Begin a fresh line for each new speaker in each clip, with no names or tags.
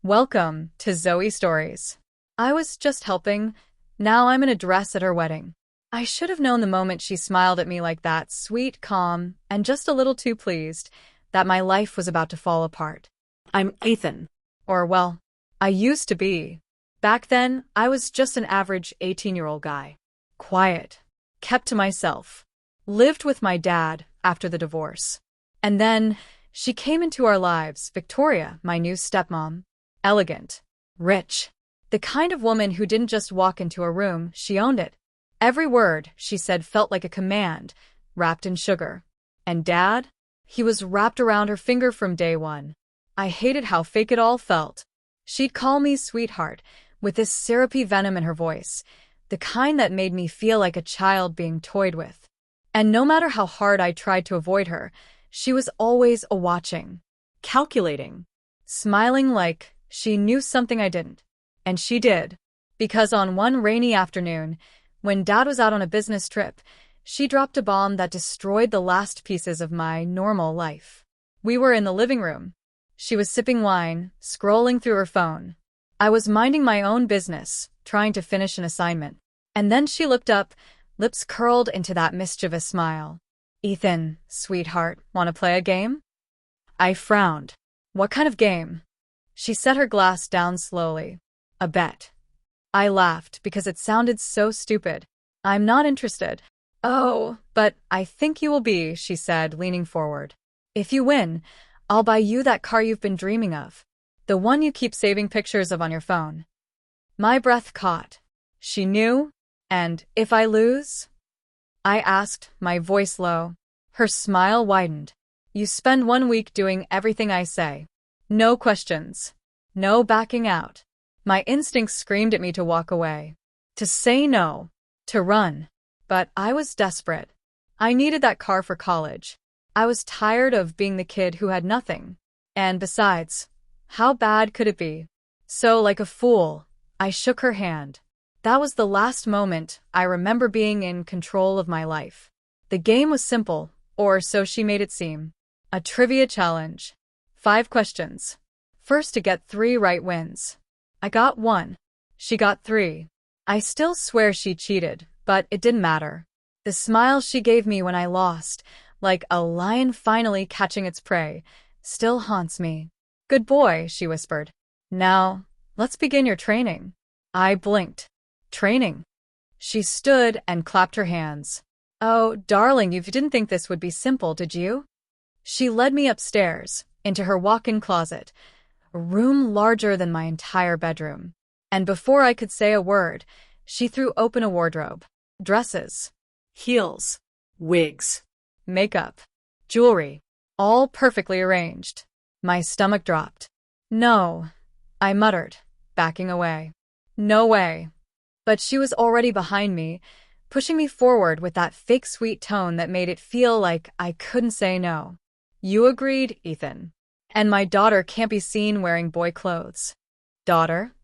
Welcome to Zoe Stories. I was just helping. Now I'm in a dress at her wedding. I should have known the moment she smiled at me like that, sweet, calm, and just a little too pleased, that my life was about to fall apart.
I'm Ethan.
Or, well, I used to be. Back then, I was just an average 18-year-old guy. Quiet. Kept to myself. Lived with my dad after the divorce. And then, she came into our lives, Victoria, my new stepmom. Elegant. Rich. The kind of woman who didn't just walk into a room, she owned it. Every word she said felt like a command, wrapped in sugar. And Dad? He was wrapped around her finger from day one. I hated how fake it all felt. She'd call me sweetheart, with this syrupy venom in her voice, the kind that made me feel like a child being toyed with. And no matter how hard I tried to avoid her, she was always a-watching, calculating, smiling like she knew something I didn't. And she did. Because on one rainy afternoon, when Dad was out on a business trip, she dropped a bomb that destroyed the last pieces of my normal life. We were in the living room. She was sipping wine, scrolling through her phone. I was minding my own business, trying to finish an assignment. And then she looked up, lips curled into that mischievous smile. "Ethan, sweetheart, want to play a game?" I frowned. "What kind of game?" She set her glass down slowly. "A bet." I laughed because it sounded so stupid. "I'm not interested." "Oh, but I think you will be," she said, leaning forward. "If you win, I'll buy you that car you've been dreaming of. The one you keep saving pictures of on your phone." My breath caught. She knew? And if I lose? I asked, my voice low. Her smile widened. "You spend 1 week doing everything I say. No questions. No backing out." My instincts screamed at me to walk away. To say no. To run. But I was desperate. I needed that car for college. I was tired of being the kid who had nothing. And besides, how bad could it be? So, like a fool, I shook her hand. That was the last moment I remember being in control of my life. The game was simple, or so she made it seem. A trivia challenge. 5 questions. First to get 3 right wins. I got 1. She got 3. I still swear she cheated, but it didn't matter. The smile she gave me when I lost, like a lion finally catching its prey, still haunts me. "Good boy," she whispered. "Now, let's begin your training." I blinked. "Training?" She stood and clapped her hands. "Oh, darling, you didn't think this would be simple, did you?" She led me upstairs, into her walk-in closet, a room larger than my entire bedroom. And before I could say a word, she threw open a wardrobe. Dresses,
Heels. Wigs.
makeup, jewelry, all perfectly arranged. My stomach dropped. "No," I muttered, backing away. "No way." But she was already behind me, pushing me forward with that fake sweet tone that made it feel like I couldn't say no. "You agreed, Ethan. And my daughter can't be seen wearing boy clothes." "Daughter?"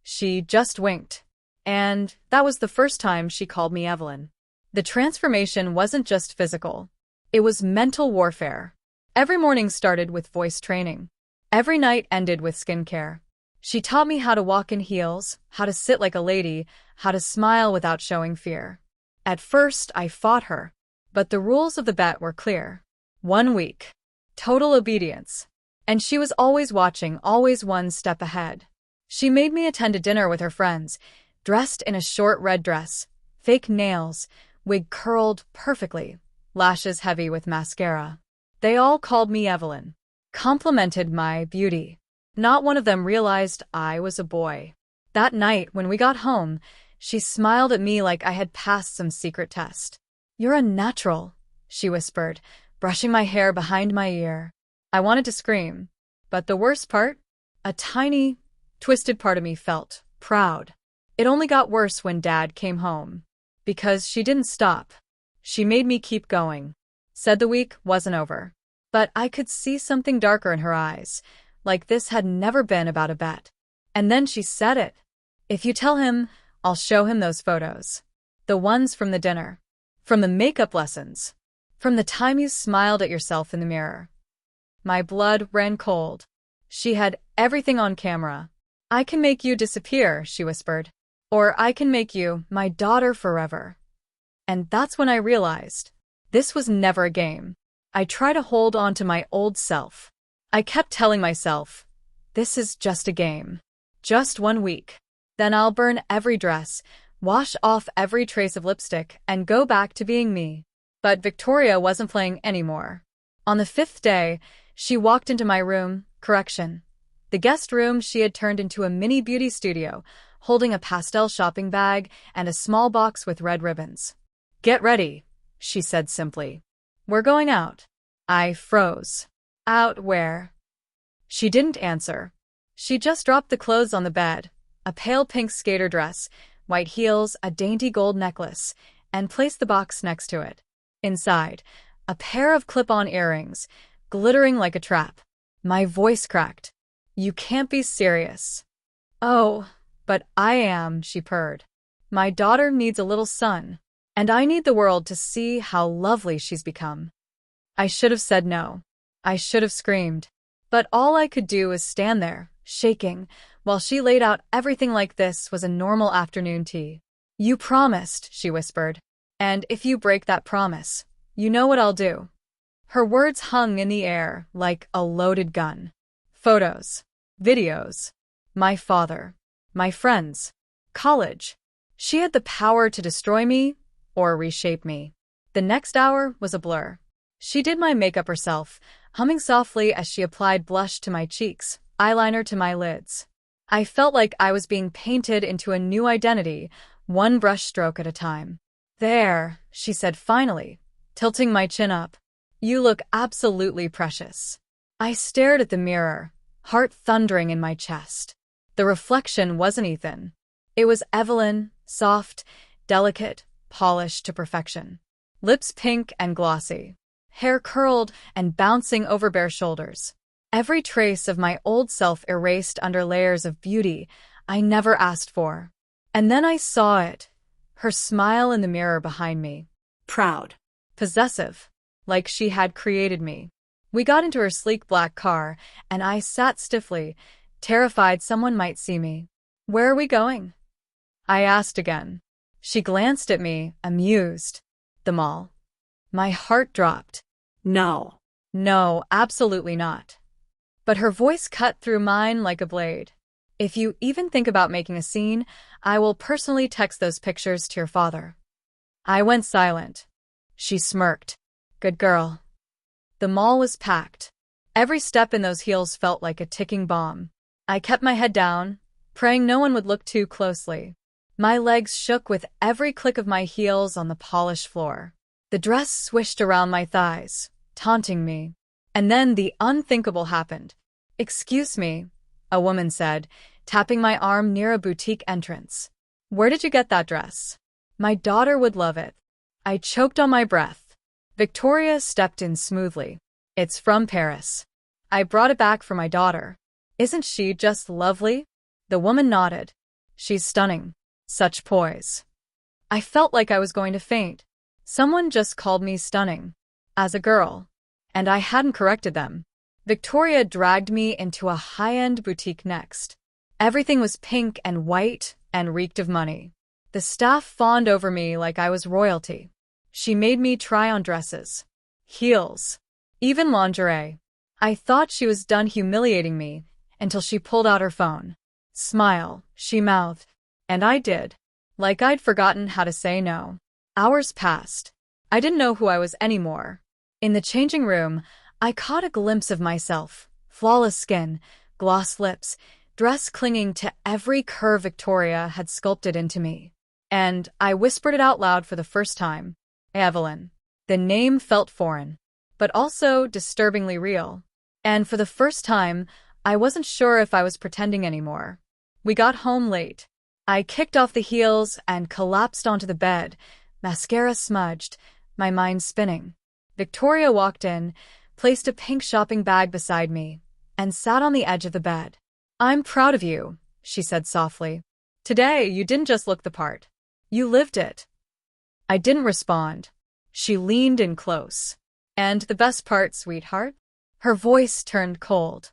She just winked. And that was the first time she called me Evelyn. The transformation wasn't just physical. It was mental warfare. Every morning started with voice training. Every night ended with skincare. She taught me how to walk in heels, how to sit like a lady, how to smile without showing fear. At first, I fought her. But the rules of the bet were clear. 1 week. Total obedience. And she was always watching, always one step ahead. She made me attend a dinner with her friends, dressed in a short red dress, fake nails, wig curled perfectly, lashes heavy with mascara. They all called me Evelyn, complimented my beauty. Not one of them realized I was a boy. That night, when we got home, she smiled at me like I had passed some secret test. "You're a natural," she whispered, brushing my hair behind my ear. I wanted to scream. But the worst part? A tiny, twisted part of me felt proud. It only got worse when Dad came home. Because she didn't stop. She made me keep going. Said the week wasn't over. But I could see something darker in her eyes, like this had never been about a bet. And then she said it. "If you tell him, I'll show him those photos. The ones from the dinner. From the makeup lessons. From the time you smiled at yourself in the mirror." My blood ran cold. She had everything on camera. "I can make you disappear," she whispered. "Or I can make you my daughter forever." And that's when I realized this was never a game. I tried to hold on to my old self. I kept telling myself, this is just a game. Just 1 week. Then I'll burn every dress, wash off every trace of lipstick, and go back to being me. But Victoria wasn't playing anymore. On the 5th day, she walked into my room, the guest room she had turned into a mini beauty studio, holding a pastel shopping bag and a small box with red ribbons. "Get ready," she said simply. "We're going out." I froze. Out where? She didn't answer. She just dropped the clothes on the bed, a pale pink skater dress, white heels, a dainty gold necklace, and placed the box next to it. Inside, a pair of clip-on earrings, glittering like a trap. My voice cracked. "You can't be serious." "Oh, but I am," she purred. "My daughter needs a little son, and I need the world to see how lovely she's become." I should have said no. I should have screamed. But all I could do was stand there, shaking, while she laid out everything like this was a normal afternoon tea. "You promised," she whispered. "And if you break that promise, you know what I'll do." Her words hung in the air like a loaded gun. Photos, videos, my father, my friends, college. She had the power to destroy me or reshape me. The next hour was a blur. She did my makeup herself, humming softly as she applied blush to my cheeks, eyeliner to my lids. I felt like I was being painted into a new identity, one brush stroke at a time. "There," she said finally, tilting my chin up. "You look absolutely precious." I stared at the mirror, heart thundering in my chest. The reflection wasn't Ethan. It was Evelyn, soft, delicate, polished to perfection. Lips pink and glossy, hair curled and bouncing over bare shoulders. Every trace of my old self erased under layers of beauty I never asked for. And then I saw it, her smile in the mirror behind me.
Proud.
Possessive, like she had created me. We got into her sleek black car, and I sat stiffly, terrified someone might see me. "Where are we going?" I asked again. She glanced at me, amused. "The mall." My heart dropped.
No.
No, absolutely not. But her voice cut through mine like a blade. "If you even think about making a scene, I will personally text those pictures to your father." I went silent. She smirked. "Good girl." The mall was packed. Every step in those heels felt like a ticking bomb. I kept my head down, praying no one would look too closely. My legs shook with every click of my heels on the polished floor. The dress swished around my thighs, taunting me. And then the unthinkable happened. "Excuse me," a woman said, tapping my arm near a boutique entrance. "Where did you get that dress? My daughter would love it." I choked on my breath. Victoria stepped in smoothly. "It's from Paris. I brought it back for my daughter. Isn't she just lovely?" The woman nodded. "She's stunning. Such poise." I felt like I was going to faint. Someone just called me stunning. As a girl. And I hadn't corrected them. Victoria dragged me into a high-end boutique next. Everything was pink and white and reeked of money. The staff fawned over me like I was royalty. She made me try on dresses, heels, even lingerie. I thought she was done humiliating me until she pulled out her phone. "Smile," she mouthed. And I did. Like I'd forgotten how to say no. Hours passed. I didn't know who I was anymore. In the changing room, I caught a glimpse of myself. Flawless skin, gloss lips, dress clinging to every curve Victoria had sculpted into me. And I whispered it out loud for the first time. Evelyn. The name felt foreign, but also disturbingly real. And for the first time, I wasn't sure if I was pretending anymore. We got home late. I kicked off the heels and collapsed onto the bed, mascara smudged, my mind spinning. Victoria walked in, placed a pink shopping bag beside me, and sat on the edge of the bed. "I'm proud of you," she said softly. "Today, you didn't just look the part. You lived it." I didn't respond. She leaned in close. "And the best part, sweetheart?" Her voice turned cold.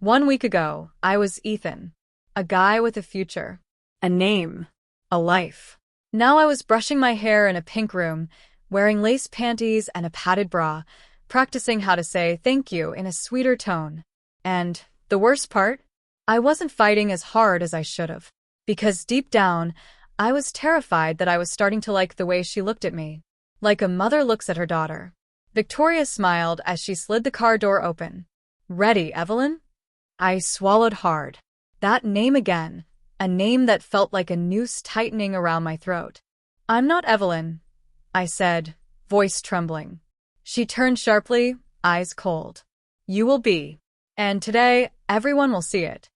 1 week ago, I was Ethan. A guy with a future.
A name.
A life. Now I was brushing my hair in a pink room, wearing lace panties and a padded bra, practicing how to say thank you in a sweeter tone. And the worst part? I wasn't fighting as hard as I should have. Because deep down, I was terrified that I was starting to like the way she looked at me. Like a mother looks at her daughter. Victoria smiled as she slid the car door open. Ready, Evelyn? I swallowed hard. That name again. A name that felt like a noose tightening around my throat. I'm not Evelyn, I said, voice trembling. She turned sharply, eyes cold. You will be. And today, everyone will see it.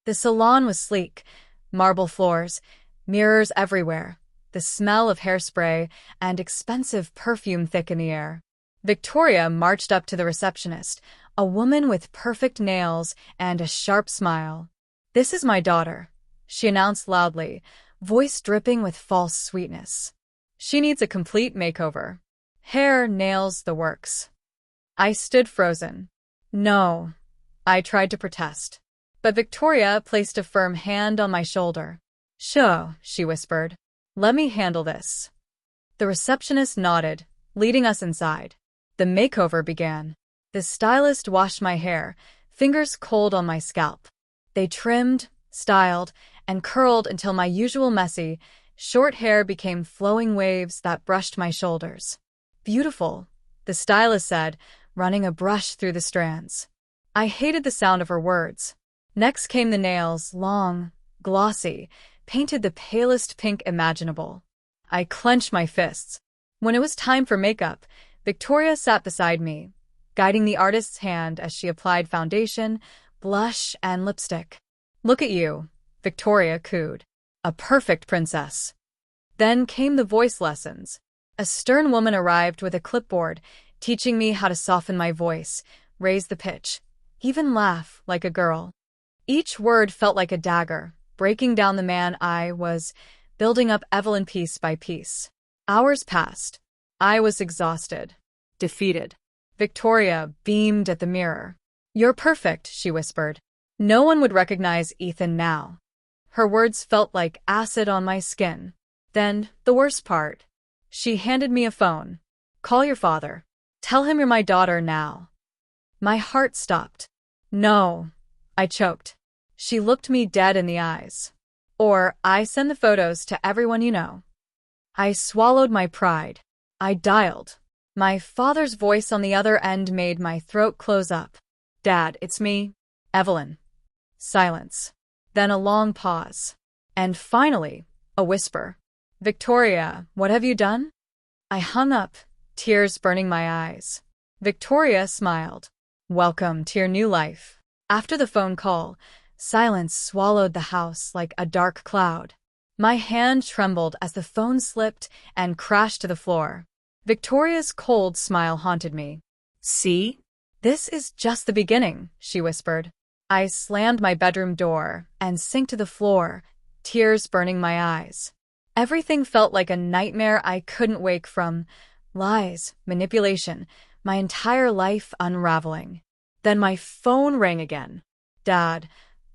The salon was sleek, marble floors, mirrors everywhere, the smell of hairspray and expensive perfume thick in the air. Victoria marched up to the receptionist, a woman with perfect nails and a sharp smile. This is my daughter, she announced loudly, voice dripping with false sweetness. She needs a complete makeover. Hair, nails, the works. I stood frozen. No, I tried to protest. But Victoria placed a firm hand on my shoulder. Sure, she whispered. Let me handle this. The receptionist nodded, leading us inside. The makeover began. The stylist washed my hair, fingers cold on my scalp. They trimmed, styled, and curled until my usual messy, short hair became flowing waves that brushed my shoulders. Beautiful, the stylist said, running a brush through the strands. I hated the sound of her words. Next came the nails, long, glossy, painted the palest pink imaginable. I clenched my fists. When it was time for makeup, Victoria sat beside me, guiding the artist's hand as she applied foundation, blush, and lipstick. Look at you, Victoria cooed. A perfect princess. Then came the voice lessons. A stern woman arrived with a clipboard, teaching me how to soften my voice, raise the pitch, even laugh like a girl. Each word felt like a dagger, breaking down the man I was, building up Evelyn piece by piece. Hours passed. I was exhausted.
Defeated.
Victoria beamed at the mirror. You're perfect, she whispered. No one would recognize Ethan now. Her words felt like acid on my skin. Then, the worst part. She handed me a phone. Call your father. Tell him you're my daughter now. My heart stopped. No, I choked. She looked me dead in the eyes. Or I send the photos to everyone you know. I swallowed my pride. I dialed. My father's voice on the other end made my throat close up. Dad, it's me, Evelyn. Silence. Then a long pause. And finally, a whisper. Victoria, what have you done? I hung up, tears burning my eyes. Victoria smiled. Welcome to your new life. After the phone call, silence swallowed the house like a dark cloud. My hand trembled as the phone slipped and crashed to the floor. Victoria's cold smile haunted me. See? This is just the beginning, she whispered. I slammed my bedroom door and sank to the floor, tears burning my eyes. Everything felt like a nightmare I couldn't wake from. Lies, manipulation, my entire life unraveling. Then my phone rang again. Dad.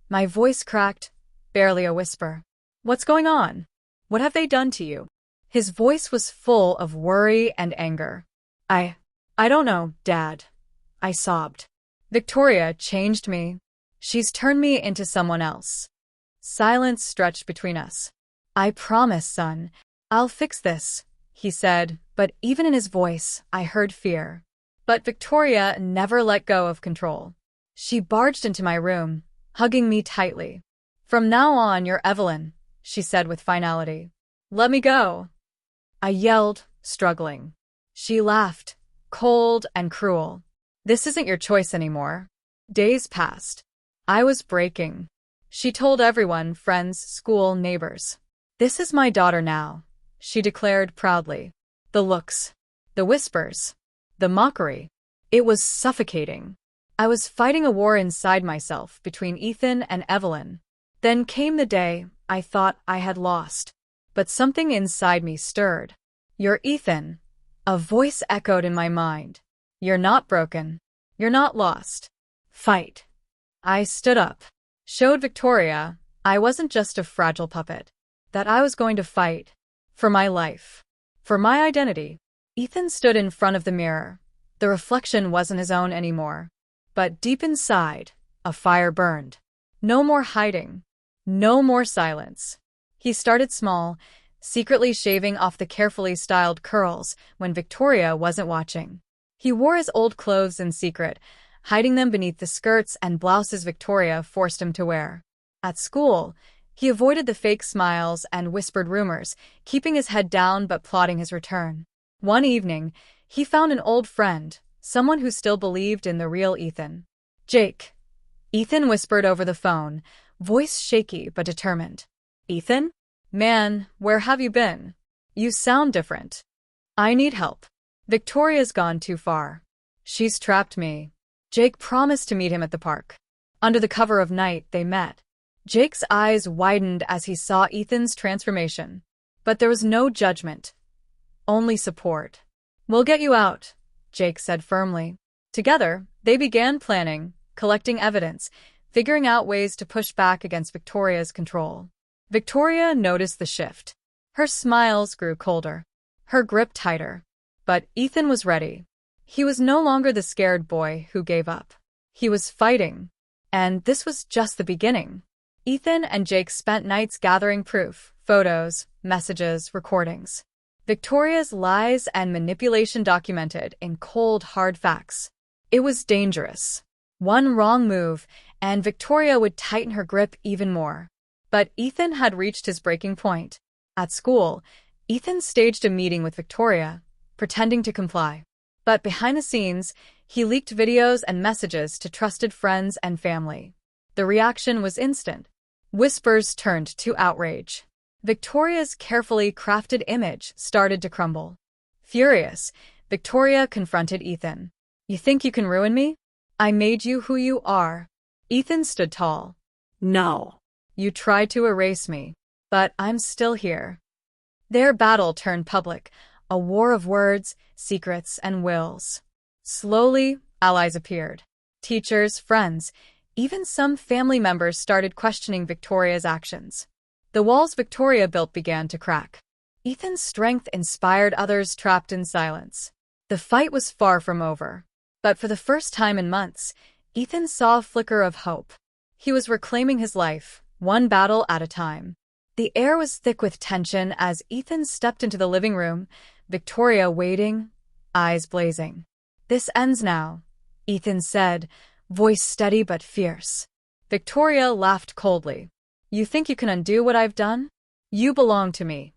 My voice cracked, barely a whisper. What's going on? What have they done to you? His voice was full of worry and anger. I don't know, Dad. I sobbed. Victoria changed me. She's turned me into someone else. Silence stretched between us. I promise, son. I'll fix this, he said, but even in his voice, I heard fear. But Victoria never let go of control. She barged into my room, hugging me tightly. From now on, you're Evelyn, she said with finality. Let me go. I yelled, struggling. She laughed, cold and cruel. This isn't your choice anymore. Days passed. I was breaking. She told everyone, friends, school, neighbors. This is my daughter now, she declared proudly. The looks, the whispers, the mockery. It was suffocating. I was fighting a war inside myself between Ethan and Evelyn. Then came the day I thought I had lost. But something inside me stirred. You're Ethan. A voice echoed in my mind. You're not broken. You're not lost. Fight. I stood up, showed Victoria I wasn't just a fragile puppet, that I was going to fight for my life, for my identity. Ethan stood in front of the mirror. The reflection wasn't his own anymore. But deep inside, a fire burned. No more hiding. No more silence. He started small, secretly shaving off the carefully styled curls when Victoria wasn't watching. He wore his old clothes in secret, hiding them beneath the skirts and blouses Victoria forced him to wear. At school, he avoided the fake smiles and whispered rumors, keeping his head down but plotting his return. One evening, he found an old friend, someone who still believed in the real Ethan. "Jake," Ethan whispered over the phone, voice shaky but determined. "Ethan? Man, where have you been? You sound different. I need help. Victoria's gone too far. She's trapped me." Jake promised to meet him at the park. Under the cover of night, they met. Jake's eyes widened as he saw Ethan's transformation. But there was no judgment, only support. "We'll get you out," Jake said firmly. Together, they began planning, collecting evidence, figuring out ways to push back against Victoria's control. Victoria noticed the shift. Her smiles grew colder, her grip tighter. But Ethan was ready. He was no longer the scared boy who gave up. He was fighting. And this was just the beginning. Ethan and Jake spent nights gathering proof, photos, messages, recordings. Victoria's lies and manipulation documented in cold, hard facts. It was dangerous. One wrong move, and Victoria would tighten her grip even more. But Ethan had reached his breaking point. At school, Ethan staged a meeting with Victoria, pretending to comply. But behind the scenes, he leaked videos and messages to trusted friends and family. The reaction was instant. Whispers turned to outrage. Victoria's carefully crafted image started to crumble. Furious, Victoria confronted Ethan. "You think you can ruin me? I made you who you are." Ethan stood tall.
No.
"You tried to erase me, but I'm still here." Their battle turned public, a war of words, secrets, and wills. Slowly, allies appeared. Teachers, friends, even some family members started questioning Victoria's actions. The walls Victoria built began to crack. Ethan's strength inspired others trapped in silence. The fight was far from over. But for the first time in months, Ethan saw a flicker of hope. He was reclaiming his life, one battle at a time. The air was thick with tension as Ethan stepped into the living room, Victoria waiting, eyes blazing. "This ends now," Ethan said, voice steady but fierce. Victoria laughed coldly. "You think you can undo what I've done? You belong to me."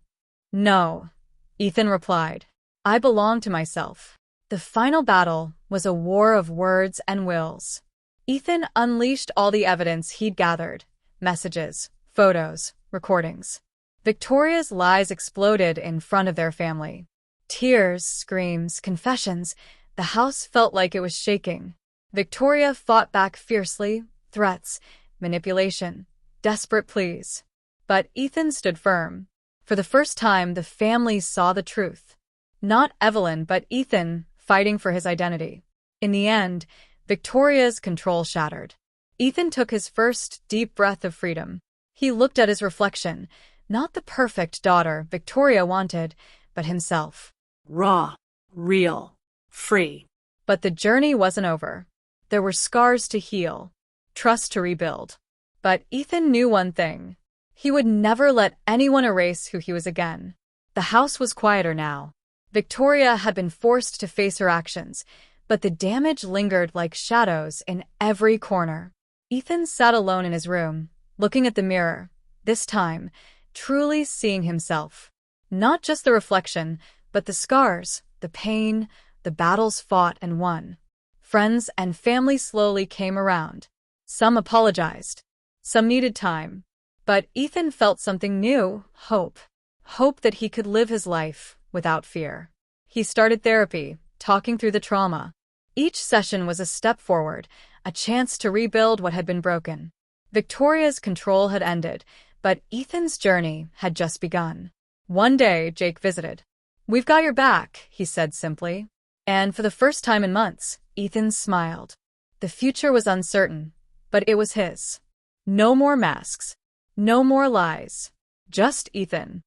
"No," Ethan replied. "I belong to myself." The final battle was a war of words and wills. Ethan unleashed all the evidence he'd gathered, messages, photos, recordings. Victoria's lies exploded in front of their family. Tears, screams, confessions. The house felt like it was shaking. Victoria fought back fiercely, threats, manipulation, desperate pleas. But Ethan stood firm. For the first time, the family saw the truth. Not Evelyn, but Ethan, fighting for his identity. In the end, Victoria's control shattered. Ethan took his first deep breath of freedom. He looked at his reflection, not the perfect daughter Victoria wanted, but himself.
Raw, real, free.
But the journey wasn't over. There were scars to heal, trust to rebuild. But Ethan knew one thing. He would never let anyone erase who he was again. The house was quieter now. Victoria had been forced to face her actions, but the damage lingered like shadows in every corner. Ethan sat alone in his room, looking at the mirror, this time, truly seeing himself. Not just the reflection, but the scars, the pain, the battles fought and won. Friends and family slowly came around. Some apologized. Some needed time. But Ethan felt something new, hope. Hope that he could live his life without fear. He started therapy, talking through the trauma. Each session was a step forward, a chance to rebuild what had been broken. Victoria's control had ended, but Ethan's journey had just begun. One day, Jake visited. "We've got your back," he said simply. And for the first time in months, Ethan smiled. The future was uncertain, but it was his. No more masks. No more lies. Just Ethan.